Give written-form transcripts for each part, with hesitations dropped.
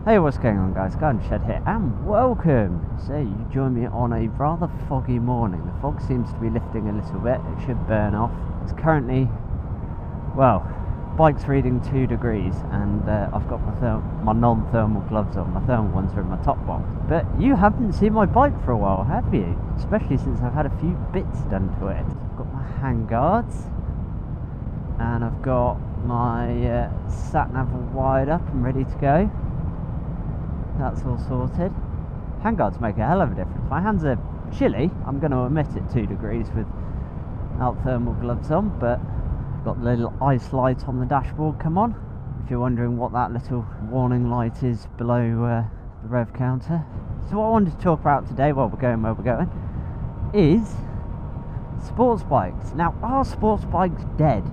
Hey, what's going on, guys? Garden Shed here, and welcome! So, you join me on a rather foggy morning. The fog seems to be lifting a little bit. It should burn off. It's currently, well, bike's reading 2 degrees, and I've got my non-thermal gloves on. My thermal ones are in my top box. But you haven't seen my bike for a while, have you? Especially since I've had a few bits done to it. I've got my hand guards, and I've got my sat-nav all wired up and ready to go. That's all sorted. Handguards make a hell of a difference. My hands are chilly, I'm going to admit it, 2 degrees without thermal gloves on, but I've got the little ice light on the dashboard come on, if you're wondering what that little warning light is below the rev counter. So what I wanted to talk about today, while we're going where we're going, is sports bikes. Now, are sports bikes dead?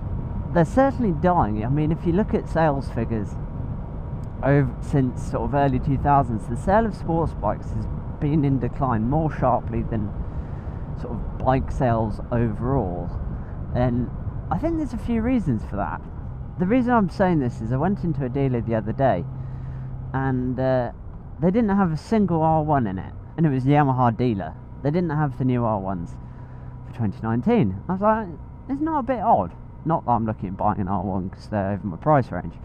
They're certainly dying. I mean, if you look at sales figures since sort of early 2000s, the sale of sports bikes has been in decline more sharply than sort of bike sales overall, and I think there's a few reasons for that. The reason I'm saying this is I went into a dealer the other day, and they didn't have a single R1 in it, and it was the Yamaha dealer. They didn't have the new R1s for 2019. I was like, isn't that a bit odd? Not that I'm looking at buying an R1 because they're over my price range,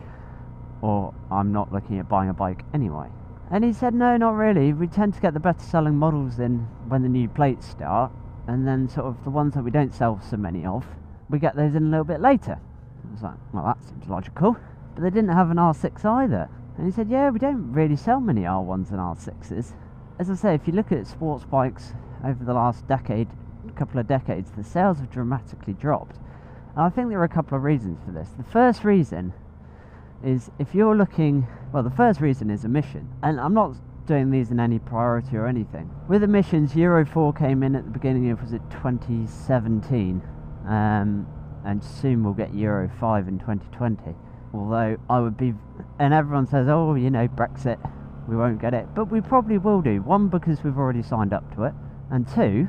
or I'm not looking at buying a bike anyway. And he said, no, not really. We tend to get the better selling models in when the new plates start, and then sort of the ones that we don't sell so many of, we get those in a little bit later. I was like, well, that seems logical. But they didn't have an R6 either. And he said, yeah, we don't really sell many R1s and R6s. As I say, if you look at sports bikes over the last couple of decades, the sales have dramatically dropped. And I think there are a couple of reasons for this. The first reason is, if you're looking, well, the first reason is emission, and I'm not doing these in any priority or anything. With emissions, Euro 4 came in at the beginning of, was it 2017, and soon we'll get Euro 5 in 2020, although I would be, and everyone says, oh, you know, Brexit, we won't get it, but we probably will do. One, because we've already signed up to it, and two,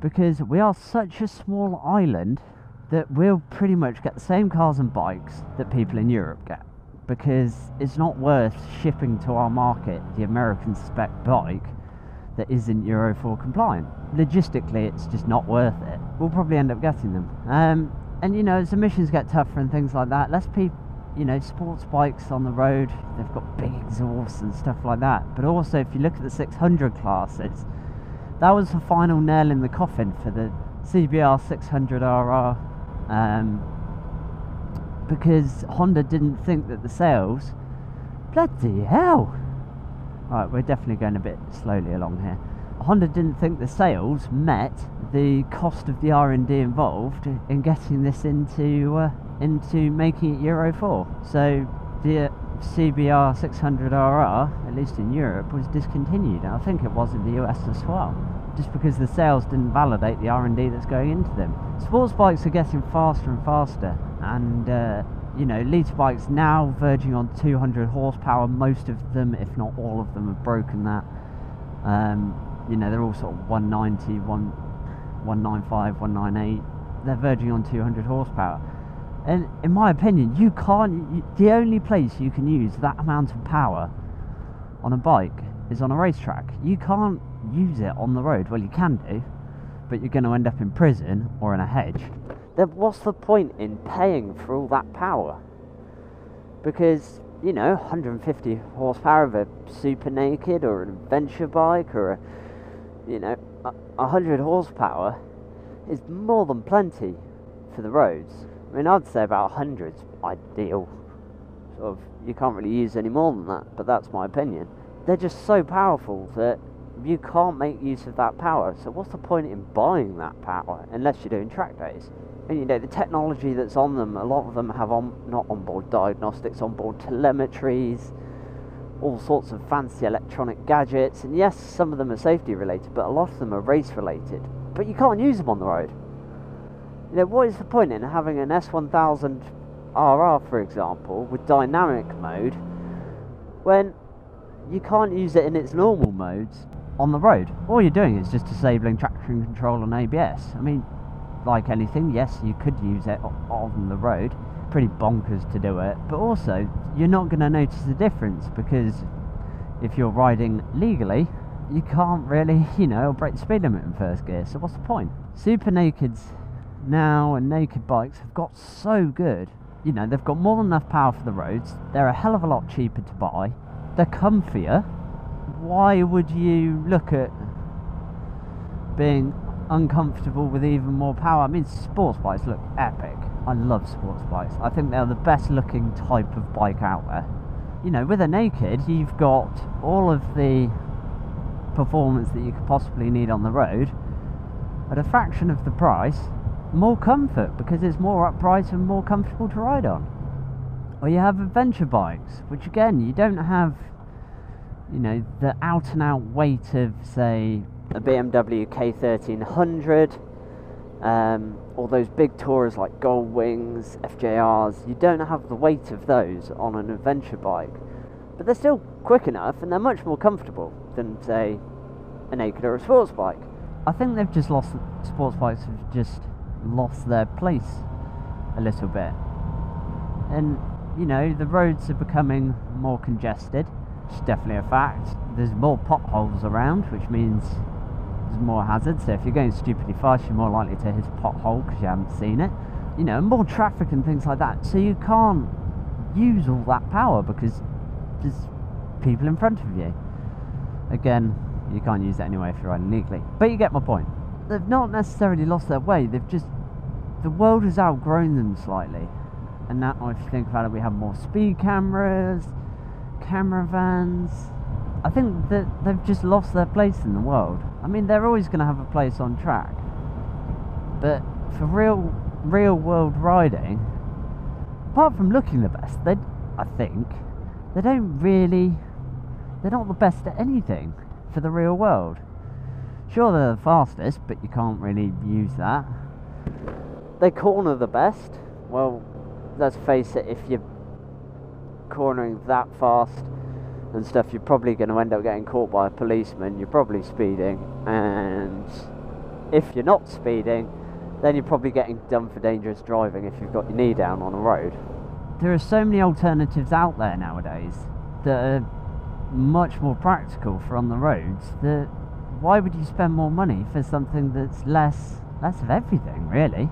because we are such a small island that we'll pretty much get the same cars and bikes that people in Europe get, because it's not worth shipping to our market the American spec bike that isn't Euro 4 compliant. Logistically, it's just not worth it. We'll probably end up getting them. And you know, as emissions get tougher and things like that, less people, you know, sports bikes on the road, they've got big exhausts and stuff like that. But also, if you look at the 600 classes, that was the final nail in the coffin for the CBR 600RR. Because Honda didn't think that the sales, bloody hell, right, we're definitely going a bit slowly along here. Honda didn't think the sales met the cost of the R&D involved in getting this into making it Euro 4. So the CBR 600RR, at least in Europe, was discontinued, and I think it was in the US as well, just because the sales didn't validate the R&D that's going into them. Sports bikes are getting faster and faster, and you know, litre bikes now verging on 200 horsepower. Most of them, if not all of them, have broken that. You know, they're all sort of 190, 195, 198. They're verging on 200 horsepower. And in my opinion, you can't. The only place you can use that amount of power on a bike is on a racetrack. You can't use it on the road. Well, you can do, but you're going to end up in prison or in a hedge. Then what's the point in paying for all that power? Because, you know, 150 horsepower of a super naked or an adventure bike, or a, you know, 100 horsepower is more than plenty for the roads. I mean, I'd say about 100's ideal. Sort of, you can't really use any more than that, but that's my opinion. They're just so powerful that you can't make use of that power. So what's the point in buying that power unless you're doing track days? And you know, the technology that's on them, a lot of them have not onboard diagnostics, onboard telemetries, all sorts of fancy electronic gadgets, and yes, some of them are safety related, but a lot of them are race related. But you can't use them on the road. You know, what is the point in having an S1000RR, for example, with dynamic mode, when you can't use it in its normal modes on the road? All you're doing is just disabling traction control and ABS. I mean, like anything, yes, you could use it on the road, pretty bonkers to do it, but also you're not going to notice the difference, because if you're riding legally, you can't really, you know, break the speed limit in first gear, so what's the point? Super nakeds now and naked bikes have got so good. You know, they've got more than enough power for the roads, they're a hell of a lot cheaper to buy, they're comfier. Why would you look at being uncomfortable with even more power? I mean, sports bikes look epic. I love sports bikes. I think they're the best looking type of bike out there. You know, with a naked, you've got all of the performance that you could possibly need on the road at a fraction of the price, more comfort because it's more upright and more comfortable to ride on. Or you have adventure bikes, which again, you don't have, you know, the out and out weight of, say, a BMW K1300, or those big tourers like Gold Wings, FJRs. You don't have the weight of those on an adventure bike, but they're still quick enough and they're much more comfortable than, say, a naked or a sports bike. I think they've just lost, sports bikes have just lost their place a little bit, and you know, the roads are becoming more congested. It's definitely a fact. There's more potholes around, which means there's more hazards. So if you're going stupidly fast, you're more likely to hit a pothole because you haven't seen it. You know, more traffic and things like that. So you can't use all that power because there's people in front of you. Again, you can't use it anyway if you're riding legally. But you get my point. They've not necessarily lost their way. They've just, the world has outgrown them slightly. And now, if you think about it, we have more speed cameras, camera vans. I think that they've just lost their place in the world. I mean, they're always going to have a place on track, but for real world riding, apart from looking the best, I think they don't really, they're not the best at anything for the real world. Sure, they're the fastest, but you can't really use that. They corner the best. Well, let's face it, if you're cornering that fast and stuff, you're probably going to end up getting caught by a policeman. You're probably speeding, and if you're not speeding, then you're probably getting done for dangerous driving if you've got your knee down on a road. There are so many alternatives out there nowadays that are much more practical for on the roads, that why would you spend more money for something that's less of everything, really?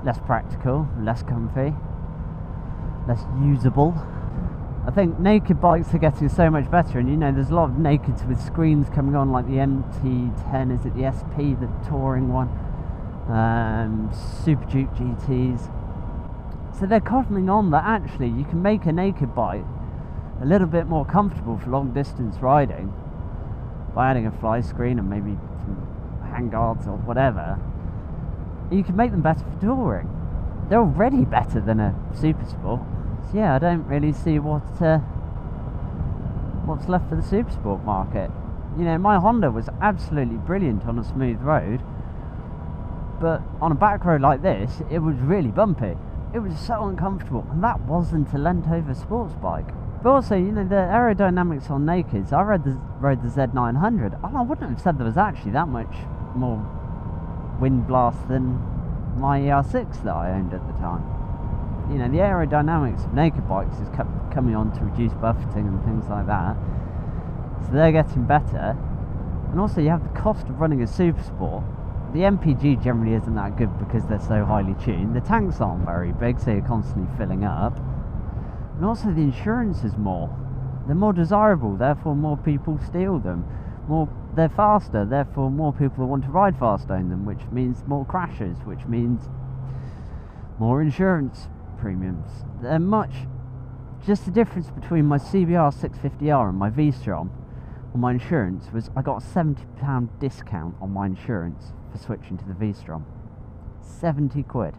Less practical, less comfy, less usable. I think naked bikes are getting so much better, and you know, there's a lot of nakeds with screens coming on, like the MT10, is it the SP, the touring one, Super Duke GTs. So they're coming on that actually you can make a naked bike a little bit more comfortable for long distance riding by adding a fly screen and maybe some handguards or whatever. You can make them better for touring. They're already better than a super sport. So yeah, I don't really see what's left for the super sport market. You know, my Honda was absolutely brilliant on a smooth road, but on a back road like this, it was really bumpy. It was so uncomfortable, and that wasn't a lent-over sports bike. But also, you know, the aerodynamics on nakeds, I rode the Z900, and I wouldn't have said there was actually that much more wind blast than my ER6 that I owned at the time. You know, the aerodynamics of naked bikes is coming on to reduce buffeting and things like that, so they're getting better. And also you have the cost of running a super sport. The MPG generally isn't that good because they're so highly tuned. The tanks aren't very big, so you're constantly filling up. And also the insurance is more. They're more desirable, therefore more people steal them. They're faster, therefore more people that want to ride fast own them, which means more crashes, which means more insurance premiums. They're much, just the difference between my CBR 650R and my V-Strom on my insurance was I got a £70 discount on my insurance for switching to the V-Strom. 70 quid.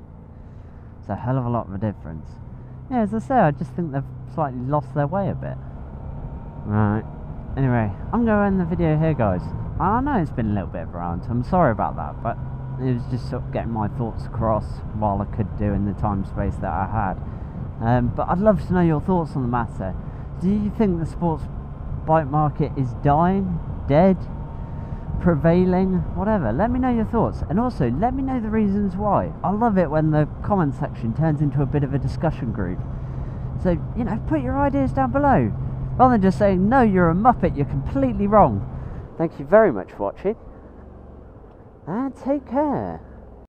It's a hell of a lot of a difference. Yeah, as I say, I just think they've slightly lost their way a bit. Right. Anyway, I'm going to end the video here, guys. I know it's been a little bit of a rant, I'm sorry about that, but it was just sort of getting my thoughts across while I could do in the time space that I had. But I'd love to know your thoughts on the matter. Do you think the sports bike market is dying, dead, prevailing, whatever. Let me know your thoughts, and also let me know the reasons why. I love it when the comment section turns into a bit of a discussion group. So, you know, put your ideas down below, rather than just saying, no, you're a muppet, you're completely wrong. Thank you very much for watching, and take care.